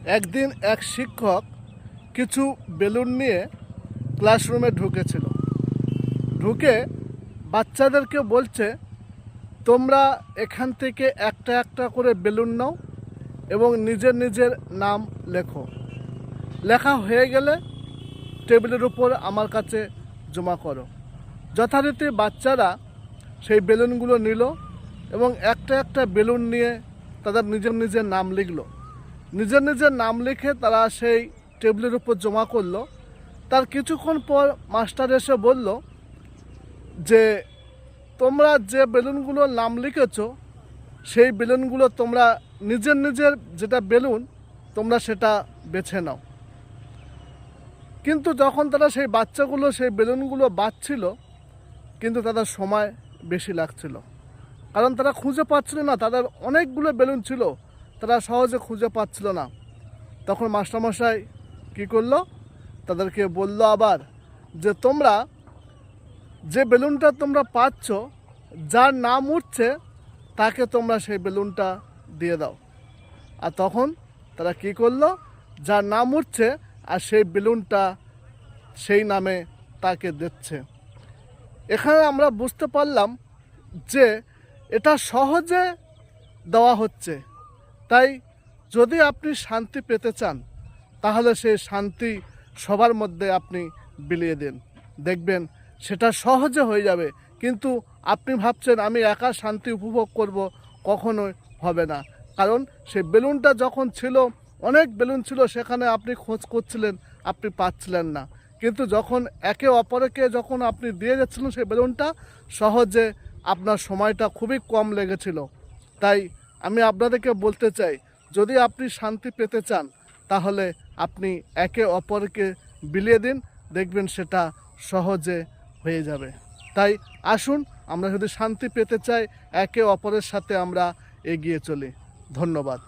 একদিন এক শিক্ষক কিছু বেলুন নিয়ে ক্লাসরুমে ঢুকেছিল। ঢুকে বাচ্চাদেরকে বলছে, তোমরা এখান থেকে একটা একটা করে বেলুন নাও এবং নিজের নিজের নাম লেখো। লেখা হয়ে গেলে টেবিলের উপর আমার কাছে জমা করো। যথারীতি বাচ্চারা সেই বেলুনগুলো নিল এবং একটা একটা বেলুন নিয়ে তাদের নিজের নিজের নাম লিখলো। নিজের নিজের নাম লিখে তারা সেই টেবিলের উপর জমা করলো। তার কিছুক্ষণ পর মাস্টার এসে বলল যে, তোমরা যে বেলুনগুলোর নাম লিখেছো সেই বেলুনগুলো তোমরা নিজের নিজের যেটা বেলুন তোমরা সেটা বেছে নাও। কিন্তু যখন তারা সেই বাচ্চাগুলো সেই বেলুনগুলো বাছছিল, কিন্তু তাদের সময় বেশি লাগছিল, কারণ তারা খুঁজে পাচ্ছিল না। তাদের অনেকগুলো বেলুন ছিল, তারা সহজে খুঁজে পাচ্ছিল না। তখন মাস্টারমশাই কী করলো, তাদেরকে বলল আবার যে, তোমরা যে বেলুনটা তোমরা পাচ্ছ, যার নাম উঠছে তাকে তোমরা সেই বেলুনটা দিয়ে দাও। আর তখন তারা কী করলো, যার নাম উঠছে আর সেই বেলুনটা সেই নামে তাকে দিচ্ছে। এখানে আমরা বুঝতে পারলাম যে এটা সহজে দেওয়া হচ্ছে। তাই যদি আপনি শান্তি পেতে চান, তাহলে সেই শান্তি সবার মধ্যে আপনি বিলিয়ে দিন, দেখবেন সেটা সহজে হয়ে যাবে। কিন্তু আপনি ভাবছেন আমি একা শান্তি উপভোগ করব, কখনোই হবে না। কারণ সেই বেলুনটা যখন ছিল, অনেক বেলুন ছিল, সেখানে আপনি খোঁজ করছিলেন, আপনি পাচ্ছিলেন না। কিন্তু যখন একে অপরকে যখন আপনি দিয়ে যাচ্ছিলেন সেই বেলুনটা, সহজে আপনার সময়টা খুবই কম লেগেছিল। তাই আমি আপনাদেরকে বলতে চাই, যদি আপনি শান্তি পেতে চান, তাহলে আপনি একে অপরকে বিলিয়ে দিন, দেখবেন সেটা সহজে হয়ে যাবে। তাই আসুন, আমরা যদি শান্তি পেতে চাই, একে অপরের সাথে আমরা এগিয়ে চলি। ধন্যবাদ।